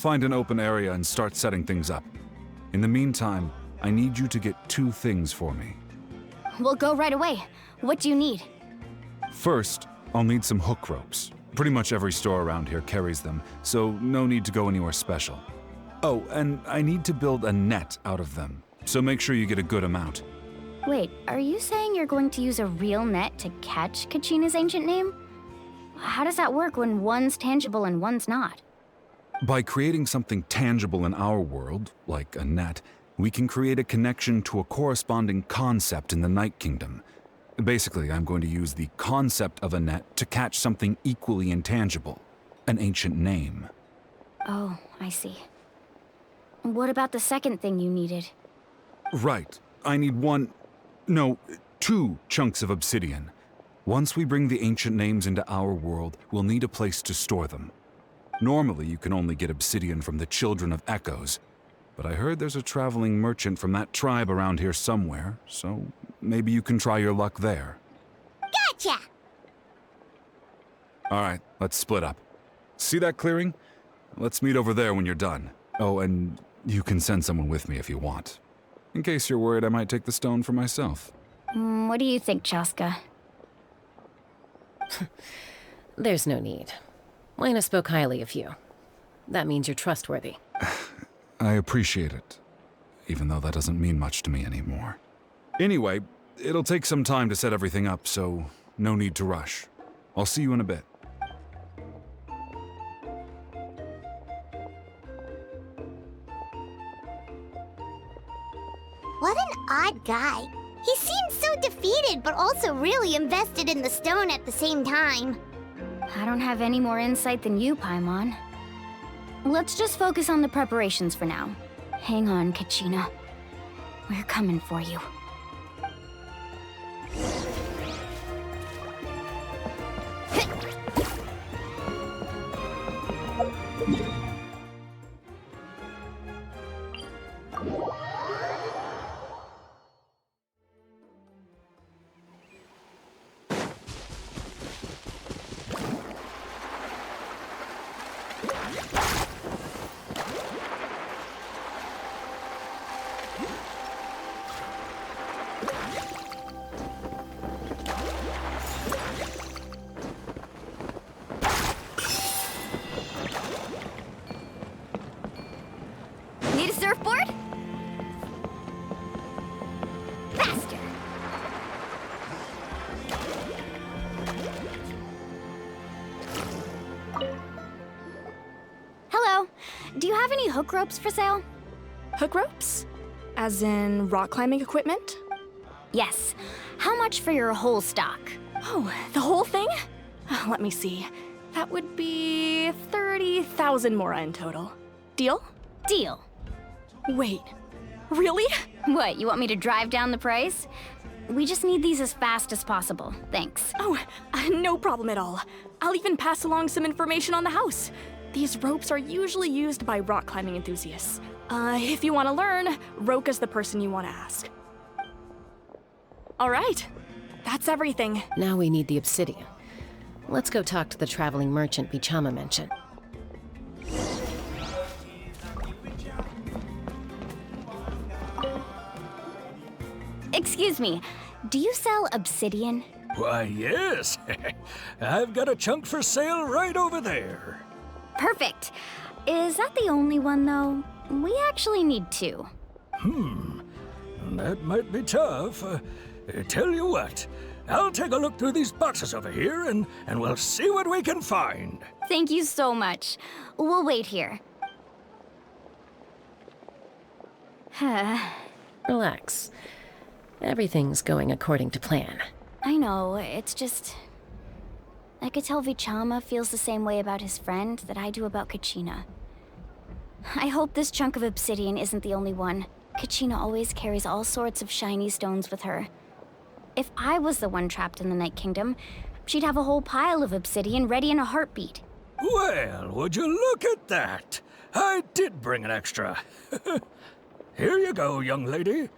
find an open area and start setting things up. In the meantime, I need you to get 2 things for me. We'll go right away. What do you need? First, I'll need some hook ropes. Pretty much every store around here carries them, so no need to go anywhere special. Oh, and I need to build a net out of them, so make sure you get a good amount. Wait, are you saying you're going to use a real net to catch Kachina's ancient name? How does that work when one's tangible and one's not? By creating something tangible in our world, like a net, we can create a connection to a corresponding concept in the Night Kingdom. Basically, I'm going to use the concept of a net to catch something equally intangible, an ancient name. Oh, I see. What about the second thing you needed? Right. I need 2 chunks of obsidian. Once we bring the ancient names into our world, we'll need a place to store them. Normally, you can only get obsidian from the Children of Echoes, but I heard there's a traveling merchant from that tribe around here somewhere, so maybe you can try your luck there. Gotcha! Alright, let's split up. See that clearing? Let's meet over there when you're done. Oh, and you can send someone with me if you want. In case you're worried I might take the stone for myself. What do you think, Chaska? There's no need. Lena spoke highly of you. That means you're trustworthy. I appreciate it, even though that doesn't mean much to me anymore. Anyway, it'll take some time to set everything up, so no need to rush. I'll see you in a bit. What an odd guy. He seems so defeated, but also really invested in the stone at the same time. I don't have any more insight than you, Paimon. Let's just focus on the preparations for now. Hang on, Kachina. We're coming for you. Need a surfboard? Faster! Hello. Do you have any hook ropes for sale? Hook ropes? As in rock climbing equipment? Yes. How much for your whole stock? Oh, the whole thing? Let me see. That would be 30,000 mora in total. Deal? Deal. Wait, really? What, you want me to drive down the price? We just need these as fast as possible. Thanks. Oh, no problem at all. I'll even pass along some information on the house. These ropes are usually used by rock climbing enthusiasts. If you want to learn, Roka's the person you want to ask. All right, that's everything. Now we need the obsidian. Let's go talk to the traveling merchant Bichama mentioned. Excuse me, do you sell obsidian? Why, yes. I've got a chunk for sale right over there. Perfect. Is that the only one, though? We actually need 2. That might be tough. Tell you what, I'll take a look through these boxes over here and we'll see what we can find. Thank you so much. We'll wait here. Relax. Everything's going according to plan. I know, it's just... I could tell Vichama feels the same way about his friend that I do about Kachina. I hope this chunk of obsidian isn't the only one. Kachina always carries all sorts of shiny stones with her. If I was the one trapped in the Night Kingdom, she'd have a whole pile of obsidian ready in a heartbeat. Well, would you look at that? I did bring an extra. Here you go, young lady.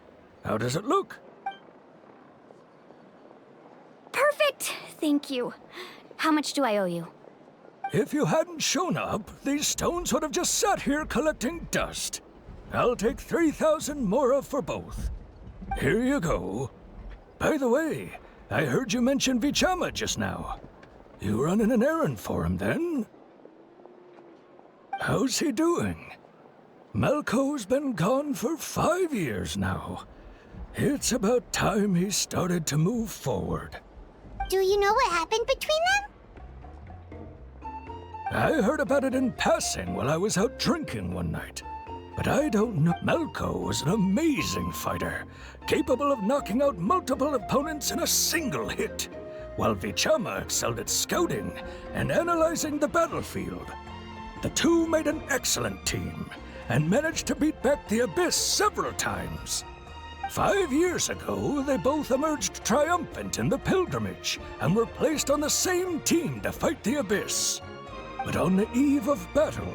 How does it look? Perfect! Thank you. How much do I owe you? If you hadn't shown up, these stones would have just sat here collecting dust. I'll take 3,000 mora for both. Here you go. By the way, I heard you mention Vichama just now. You running an errand for him, then? How's he doing? Malco's been gone for 5 years now. It's about time he started to move forward. Do you know what happened between them? I heard about it in passing while I was out drinking one night. But I don't know. Malco was an amazing fighter, capable of knocking out multiple opponents in a single hit, while Vichama excelled at scouting and analyzing the battlefield. The two made an excellent team and managed to beat back the Abyss several times. 5 years ago, they both emerged triumphant in the pilgrimage and were placed on the same team to fight the Abyss. But on the eve of battle,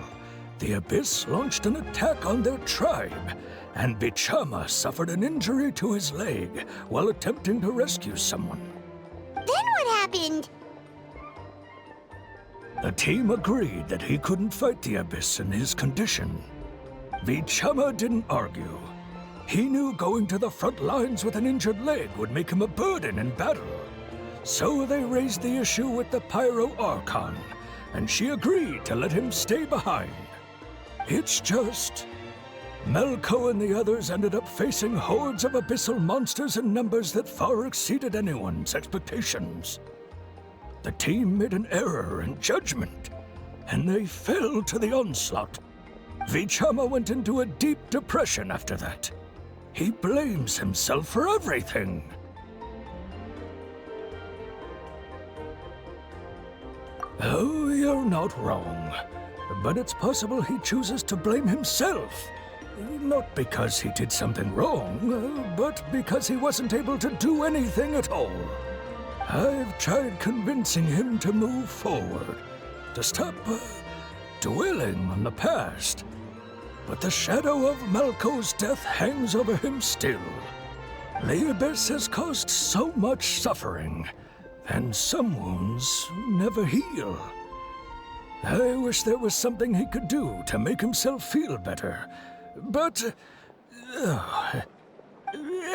the Abyss launched an attack on their tribe, and Vichama suffered an injury to his leg while attempting to rescue someone. Then what happened? The team agreed that he couldn't fight the Abyss in his condition. Vichama didn't argue. He knew going to the front lines with an injured leg would make him a burden in battle. So they raised the issue with the Pyro Archon, and she agreed to let him stay behind. It's just, Malco and the others ended up facing hordes of abyssal monsters in numbers that far exceeded anyone's expectations. The team made an error in judgment, and they fell to the onslaught. Vichama went into a deep depression after that. He blames himself for everything. Oh, you're not wrong. But it's possible he chooses to blame himself. Not because he did something wrong, but because he wasn't able to do anything at all. I've tried convincing him to move forward, to stop dwelling on the past. But the shadow of Malco's death hangs over him still. The Abyss has caused so much suffering, and some wounds never heal. I wish there was something he could do to make himself feel better. But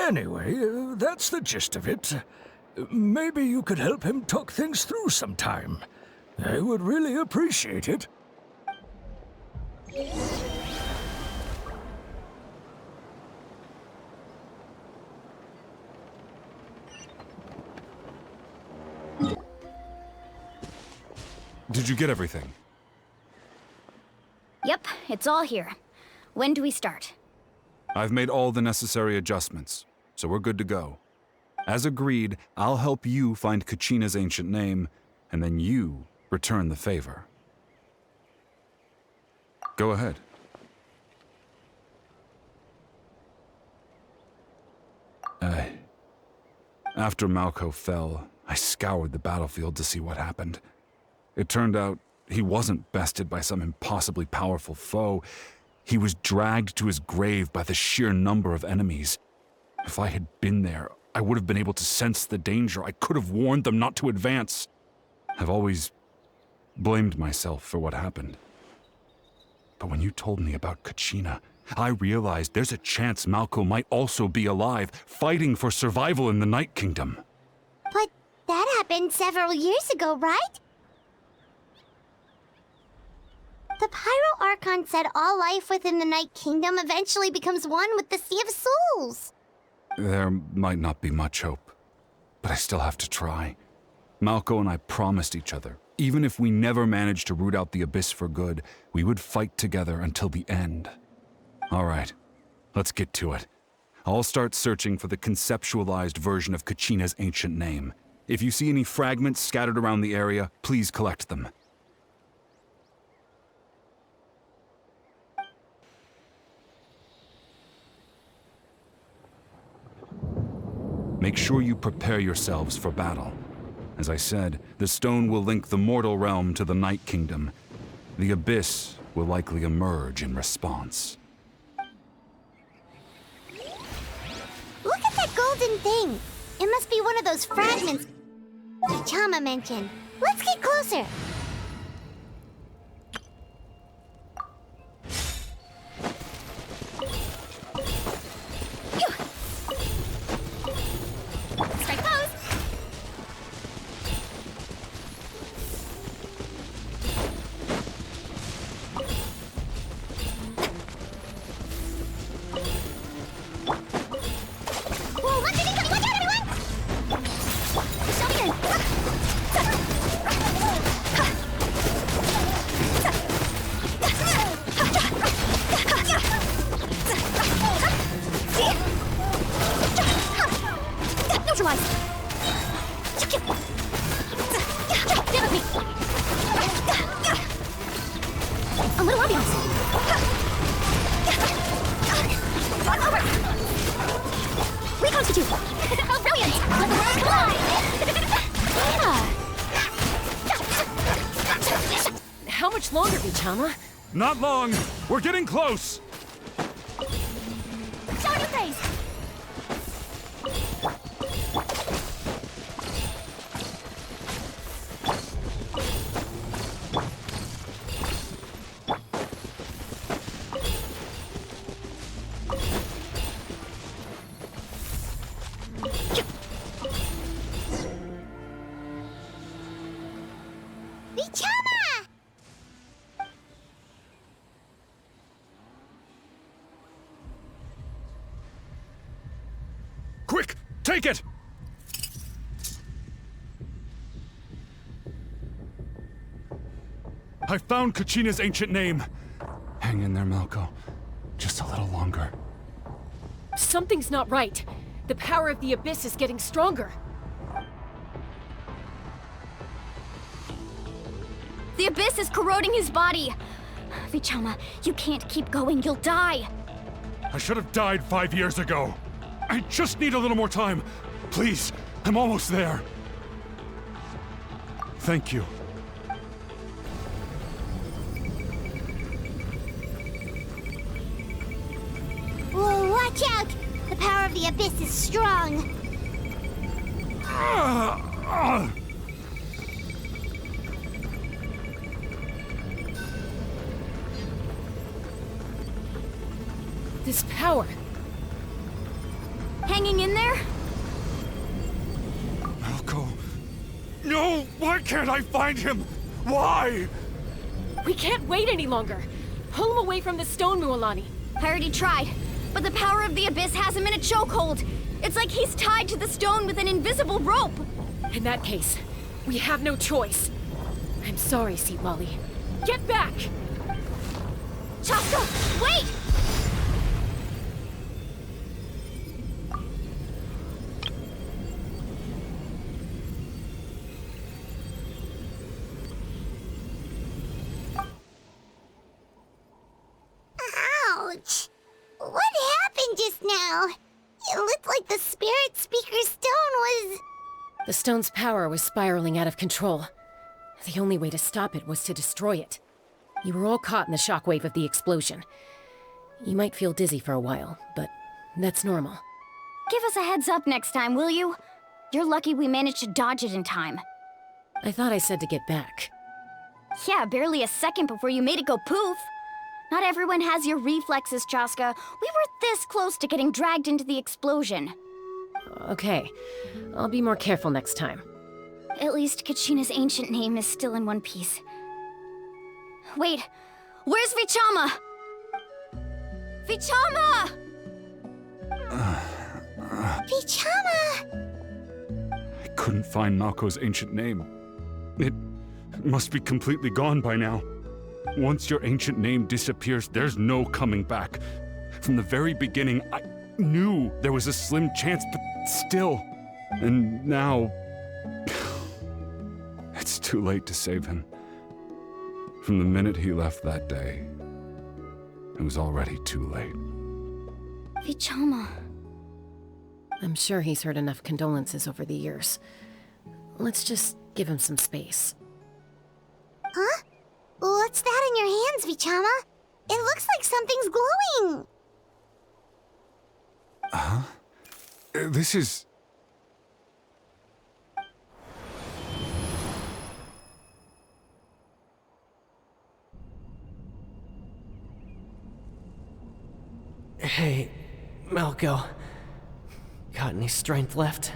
anyway, that's the gist of it. Maybe you could help him talk things through sometime. I would really appreciate it. Did you get everything? Yep, it's all here. When do we start? I've made all the necessary adjustments, so we're good to go. As agreed, I'll help you find Kachina's ancient name, and then you return the favor. Go ahead. After Malco fell, I scoured the battlefield to see what happened. It turned out he wasn't bested by some impossibly powerful foe. He was dragged to his grave by the sheer number of enemies. If I had been there, I would have been able to sense the danger. I could have warned them not to advance. I've always blamed myself for what happened. But when you told me about Kachina, I realized there's a chance Malco might also be alive, fighting for survival in the Night Kingdom. But that happened several years ago, right? The Pyro Archon said all life within the Night Kingdom eventually becomes one with the Sea of Souls. There might not be much hope, but I still have to try. Malco and I promised each other, even if we never managed to root out the Abyss for good, we would fight together until the end. All right, let's get to it. I'll start searching for the conceptualized version of Kachina's ancient name. If you see any fragments scattered around the area, please collect them. Make sure you prepare yourselves for battle. As I said, the stone will link the mortal realm to the Night Kingdom. The Abyss will likely emerge in response. Look at that golden thing. It must be one of those fragments Chama mentioned. Let's get closer. longer, Vichama. Not long. We're getting close. Show your face! Vichama! Quick, take it! I found Kachina's ancient name. Hang in there, Malko. Just a little longer. Something's not right. The power of the Abyss is getting stronger. The Abyss is corroding his body. Vichama, you can't keep going. You'll die. I should have died 5 years ago. I just need a little more time. Please, I'm almost there. Thank you. Whoa, watch out! The power of the Abyss is strong. This power. Hanging in there? Malko. No! Why can't I find him? Why? We can't wait any longer. Pull him away from the stone, Mualani. I already tried, but the power of the Abyss has him in a chokehold. It's like he's tied to the stone with an invisible rope. In that case, we have no choice. I'm sorry, Seat Lolly. Get back! Chaska, wait! Ouch! What happened just now? It looked like the Spirit Speaker's stone was... The stone's power was spiraling out of control. The only way to stop it was to destroy it. You were all caught in the shockwave of the explosion. You might feel dizzy for a while, but that's normal. Give us a heads up next time, will you? You're lucky we managed to dodge it in time. I thought I said to get back. Yeah, barely a second before you made it go poof. Not everyone has your reflexes, Chaska. We were this close to getting dragged into the explosion. Okay, I'll be more careful next time. At least Kachina's ancient name is still in one piece. Wait, where's Vichama? Vichama! Vichama! I couldn't find Malko's ancient name. It must be completely gone by now. Once your ancient name disappears, there's no coming back. From the very beginning, I knew there was a slim chance, but still. And now... it's too late to save him. From the minute he left that day, it was already too late. Vichama. I'm sure he's heard enough condolences over the years. Let's just give him some space. Huh? What's that in your hands, Vichama? It looks like something's glowing! This is... Hey, Malko. Got any strength left?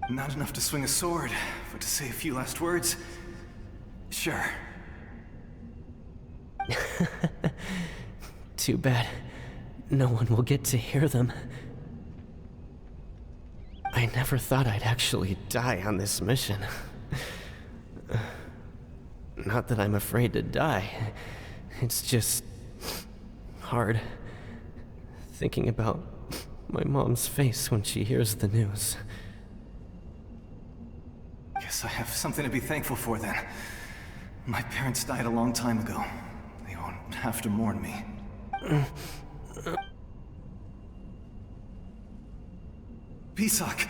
Not enough to swing a sword, but to say a few last words. Sure. Too bad. No one will get to hear them. I never thought I'd actually die on this mission. Not that I'm afraid to die. It's just... hard. Thinking about my mom's face when she hears the news. Guess I have something to be thankful for then. My parents died a long time ago. They won't have to mourn me. Pisak!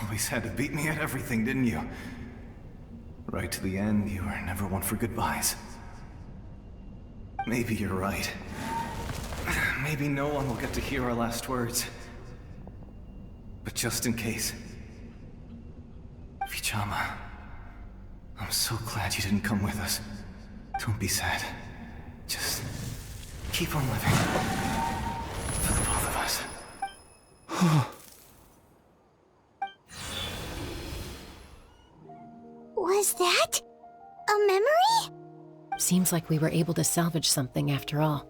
Always had to beat me at everything, didn't you? Right to the end, you were never one for goodbyes. Maybe you're right. Maybe no one will get to hear our last words. But just in case... Vichama, I'm so glad you didn't come with us. Don't be sad. Just keep on living. For the both of us. Was that a memory? Seems like we were able to salvage something after all.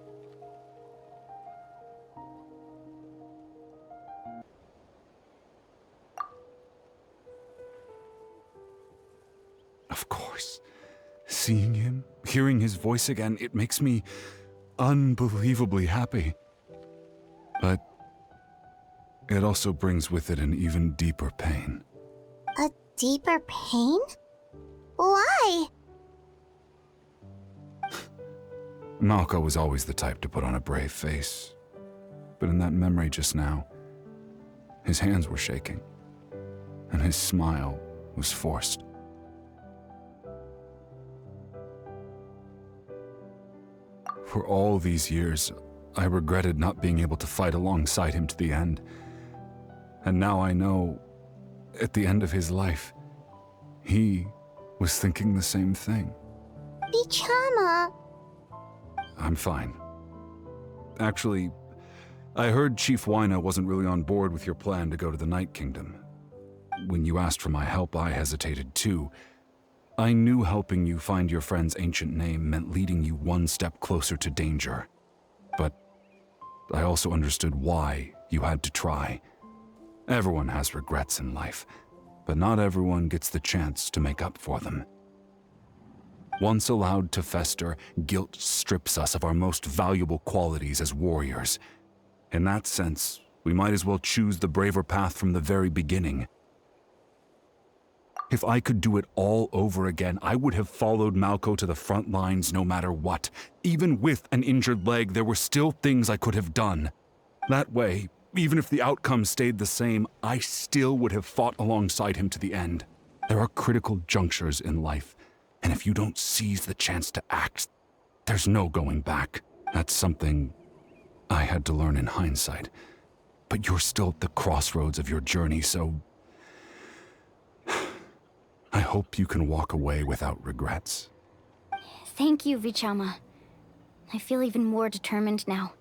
Of course. Seeing him, hearing his voice again, it makes me unbelievably happy. But it also brings with it an even deeper pain. A deeper pain? Why? Malko was always the type to put on a brave face. But in that memory just now, his hands were shaking, and his smile was forced. For all these years, I regretted not being able to fight alongside him to the end. And now I know, at the end of his life, he was thinking the same thing. Vichama. I'm fine. Actually, I heard Chief Wyna wasn't really on board with your plan to go to the Night Kingdom. When you asked for my help, I hesitated too. I knew helping you find your friend's ancient name meant leading you one step closer to danger. But I also understood why you had to try. Everyone has regrets in life, but not everyone gets the chance to make up for them. Once allowed to fester, guilt strips us of our most valuable qualities as warriors. In that sense, we might as well choose the braver path from the very beginning. If I could do it all over again, I would have followed Malko to the front lines no matter what. Even with an injured leg, there were still things I could have done. That way, even if the outcome stayed the same, I still would have fought alongside him to the end. There are critical junctures in life, and if you don't seize the chance to act, there's no going back. That's something I had to learn in hindsight. But you're still at the crossroads of your journey, so I hope you can walk away without regrets. Thank you, Vichama. I feel even more determined now.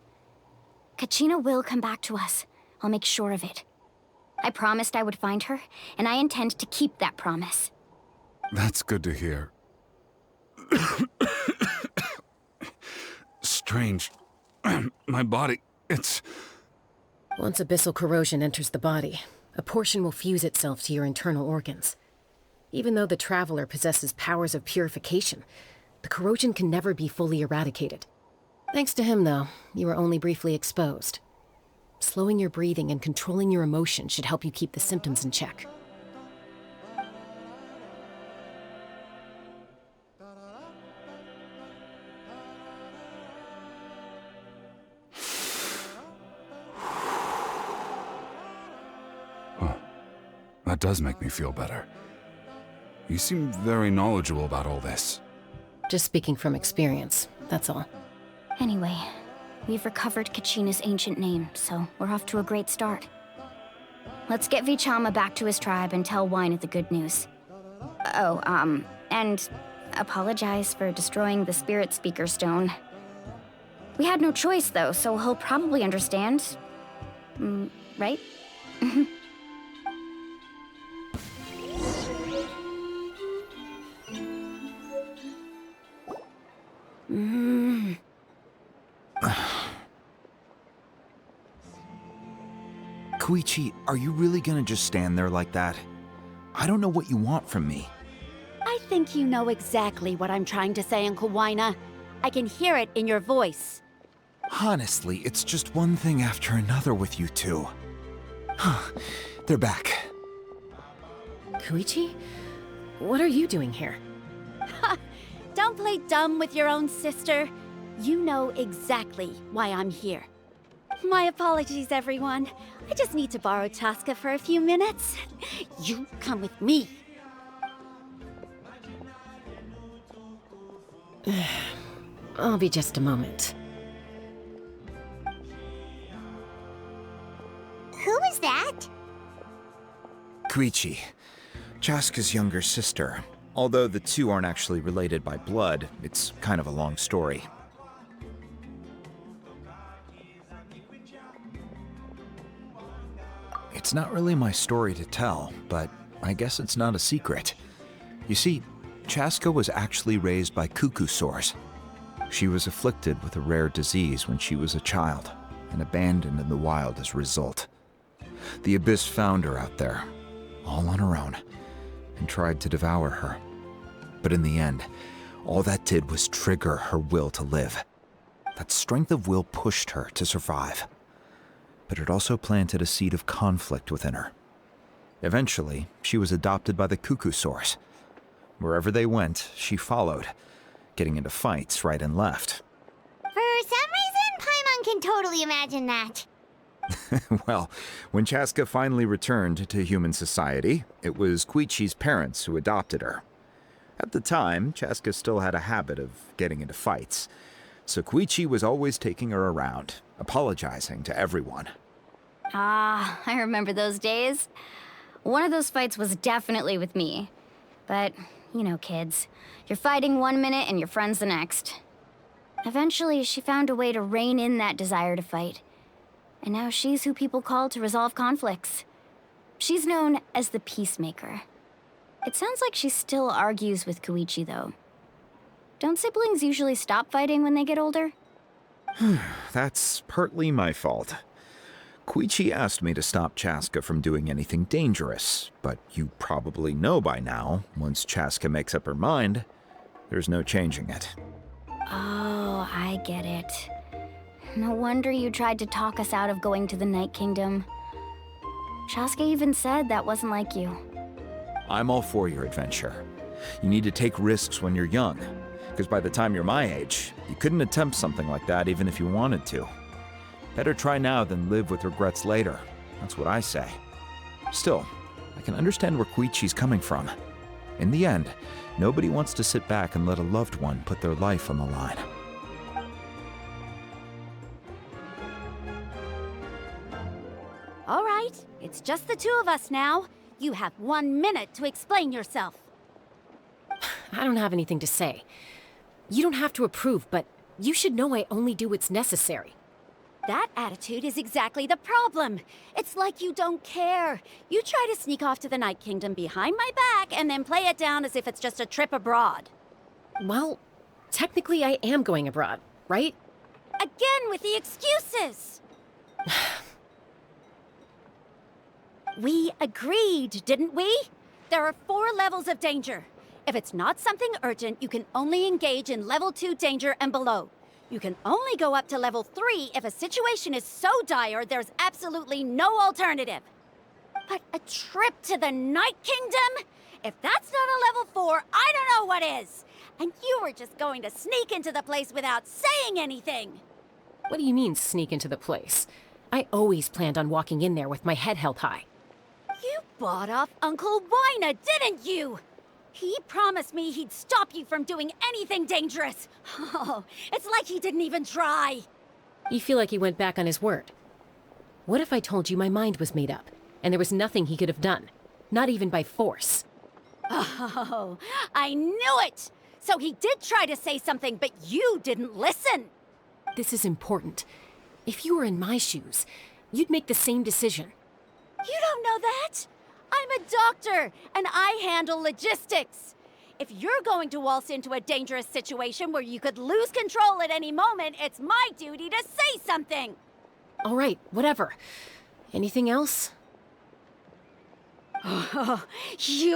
Kachina will come back to us. I'll make sure of it. I promised I would find her, and I intend to keep that promise. That's good to hear. Strange. My body, it's... Once abyssal corrosion enters the body, a portion will fuse itself to your internal organs. Even though the Traveler possesses powers of purification, the corrosion can never be fully eradicated. Thanks to him, though, you were only briefly exposed. Slowing your breathing and controlling your emotions should help you keep the symptoms in check. That does make me feel better. You seem very knowledgeable about all this. Just speaking from experience, that's all. Anyway, we've recovered Kachina's ancient name, so we're off to a great start. Let's get Vichama back to his tribe and tell Wyna the good news. Oh, and apologize for destroying the Spirit Speaker Stone. We had no choice, though, so he'll probably understand. Right? Koichi, are you really gonna just stand there like that? I don't know what you want from me. I think you know exactly what I'm trying to say, Uncle Wyna. I can hear it in your voice. Honestly, it's just one thing after another with you two. They're back. Koichi? What are you doing here? Don't play dumb with your own sister. You know exactly why I'm here. My apologies, everyone. I just need to borrow Chaska for a few minutes. You come with me. I'll be just a moment. Who is that? Koichi, Chaska's younger sister. Although the two aren't actually related by blood, it's kind of a long story. It's not really my story to tell, but I guess it's not a secret. You see, Chaska was actually raised by cuckoo sores. She was afflicted with a rare disease when she was a child, and abandoned in the wild as a result. The Abyss found her out there, all on her own, and tried to devour her. But in the end, all that did was trigger her will to live. That strength of will pushed her to survive. But it also planted a seed of conflict within her. Eventually, she was adopted by the cuckoo source. Wherever they went, she followed, getting into fights right and left. For some reason, Paimon can totally imagine that. Well, when Chaska finally returned to human society, it was Koichi's parents who adopted her. At the time, Chaska still had a habit of getting into fights, so Koichi was always taking her around, apologizing to everyone. Ah, I remember those days. One of those fights was definitely with me. But, you know, kids. You're fighting one minute and your friend's the next. Eventually, she found a way to rein in that desire to fight. And now she's who people call to resolve conflicts. She's known as the Peacemaker. It sounds like she still argues with Koichi, though. Don't siblings usually stop fighting when they get older? That's partly my fault. Koichi asked me to stop Chaska from doing anything dangerous, but you probably know by now, once Chaska makes up her mind, there's no changing it. Oh, I get it. No wonder you tried to talk us out of going to the Night Kingdom. Chaska even said that wasn't like you. I'm all for your adventure. You need to take risks when you're young, because by the time you're my age, you couldn't attempt something like that even if you wanted to. Better try now than live with regrets later. That's what I say. Still, I can understand where Koichi's coming from. In the end, nobody wants to sit back and let a loved one put their life on the line. All right, it's just the two of us now. You have 1 minute to explain yourself. I don't have anything to say. You don't have to approve, but you should know I only do what's necessary. That attitude is exactly the problem. It's like you don't care. You try to sneak off to the Night Kingdom behind my back and then play it down as if it's just a trip abroad. Well, technically I am going abroad, right? Again with the excuses! We agreed, didn't we? There are 4 levels of danger. If it's not something urgent, you can only engage in level 2 danger and below. You can only go up to level 3 if a situation is so dire there's absolutely no alternative. But a trip to the Night Kingdom? If that's not a level 4, I don't know what is. And you were just going to sneak into the place without saying anything. What do you mean, sneak into the place? I always planned on walking in there with my head held high. You bought off Uncle Wina, didn't you? He promised me he'd stop you from doing anything dangerous. Oh, it's like he didn't even try. You feel like he went back on his word. What if I told you my mind was made up, and there was nothing he could have done? Not even by force. Oh, I knew it! So he did try to say something, but you didn't listen. This is important. If you were in my shoes, you'd make the same decision. You don't know that? I'm a doctor, and I handle logistics. If you're going to waltz into a dangerous situation where you could lose control at any moment, it's my duty to say something. All right, whatever. Anything else? What do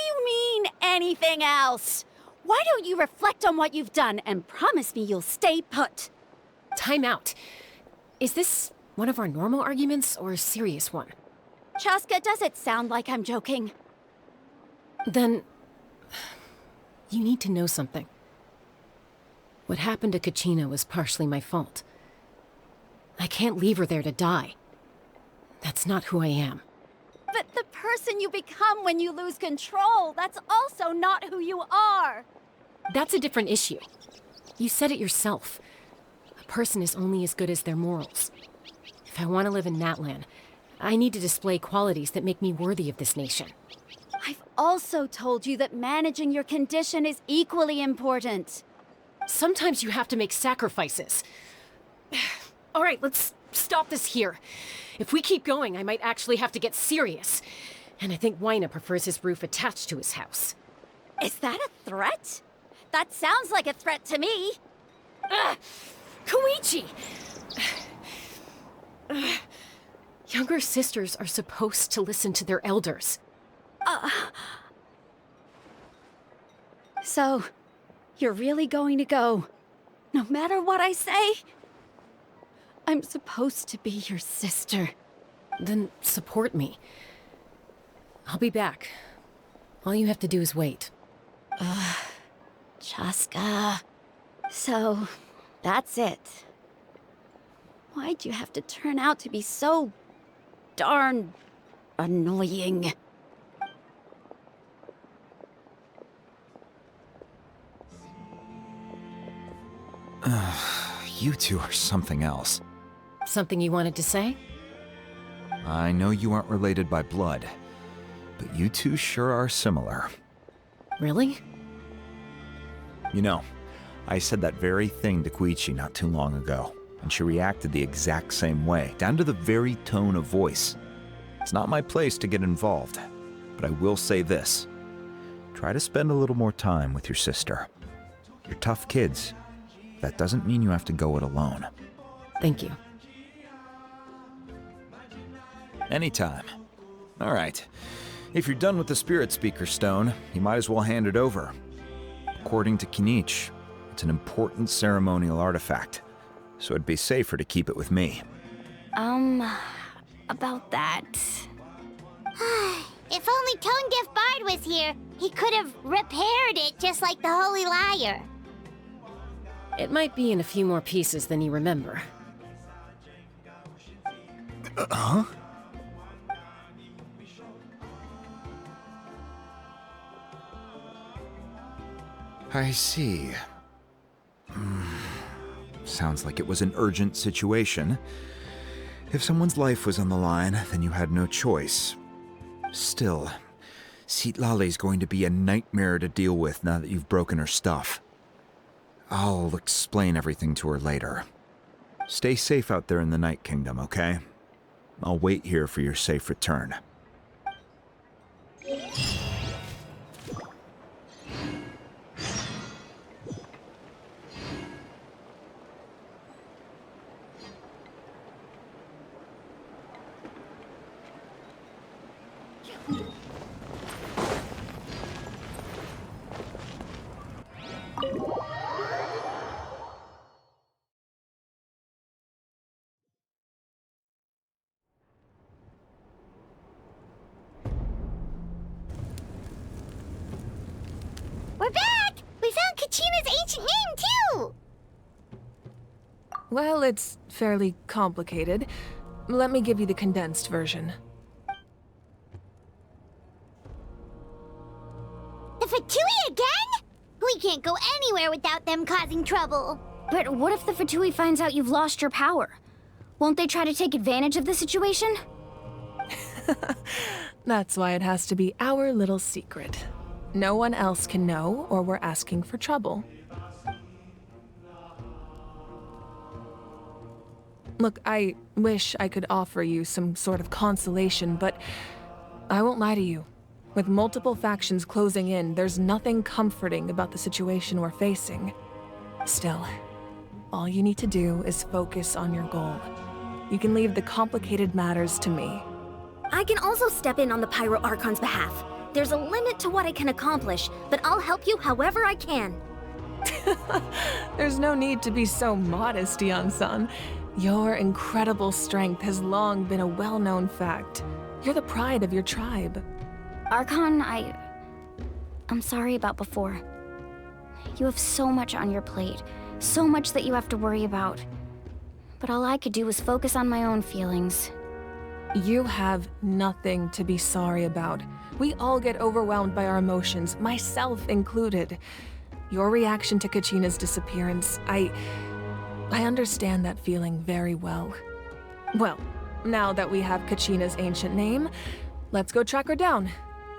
you mean, anything else? Why don't you reflect on what you've done and promise me you'll stay put? Time out. Is this one of our normal arguments or a serious one? Chaska, does it sound like I'm joking? Then, you need to know something. What happened to Kachina was partially my fault. I can't leave her there to die. That's not who I am. But the person you become when you lose control, that's also not who you are. That's a different issue. You said it yourself. A person is only as good as their morals. If I want to live in Natlan, I need to display qualities that make me worthy of this nation. I've also told you that managing your condition is equally important. Sometimes you have to make sacrifices. All right, let's stop this here. If we keep going, I might actually have to get serious. And I think Wyna prefers his roof attached to his house. Is that a threat? That sounds like a threat to me. Koichi! Younger sisters are supposed to listen to their elders. So, you're really going to go, no matter what I say? I'm supposed to be your sister. Then support me. I'll be back. All you have to do is wait. Chaska. So, that's it. Why'd you have to turn out to be so darn annoying? You two are something else. Something you wanted to say? I know you aren't related by blood, but you two sure are similar. Really? You know, I said that very thing to Koichi not too long ago, and she reacted the exact same way, down to the very tone of voice. It's not my place to get involved, but I will say this. Try to spend a little more time with your sister. You're tough kids. That doesn't mean you have to go it alone. Thank you. Anytime. All right. If you're done with the Spirit Speaker Stone, you might as well hand it over. According to Kinich, it's an important ceremonial artifact, so it'd be safer to keep it with me. About that. If only Tone Deaf Bard was here, he could have repaired it just like the Holy Liar. It might be in a few more pieces than you remember. Huh? I see. Sounds like it was an urgent situation. If someone's life was on the line, then you had no choice. Still, Citlali's going to be a nightmare to deal with now that you've broken her stuff. I'll explain everything to her later. Stay safe out there in the Night Kingdom, okay? I'll wait here for your safe return. We're back! We found Kachina's ancient name, too! Well, it's fairly complicated. Let me give you the condensed version. The Fatui again? We can't go anywhere without them causing trouble. But what if the Fatui finds out you've lost your power? Won't they try to take advantage of the situation? That's why it has to be our little secret. No one else can know, or we're asking for trouble. Look, I wish I could offer you some sort of consolation, but I won't lie to you. With multiple factions closing in, there's nothing comforting about the situation we're facing. Still, all you need to do is focus on your goal. You can leave the complicated matters to me. I can also step in on the Pyro Archon's behalf. There's a limit to what I can accomplish, but I'll help you however I can. There's no need to be so modest, Dion-san. Your incredible strength has long been a well-known fact. You're the pride of your tribe. Archon, I'm sorry about before. You have so much on your plate, so much that you have to worry about. But all I could do was focus on my own feelings. You have nothing to be sorry about. We all get overwhelmed by our emotions, myself included. Your reaction to Kachina's disappearance, I understand that feeling very well. Well, now that we have Kachina's ancient name, let's go track her down.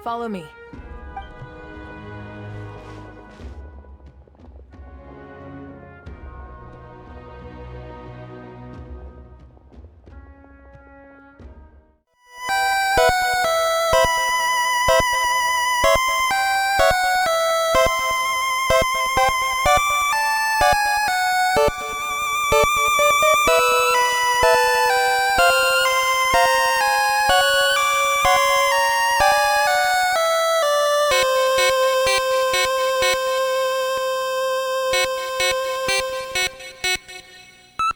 Follow me.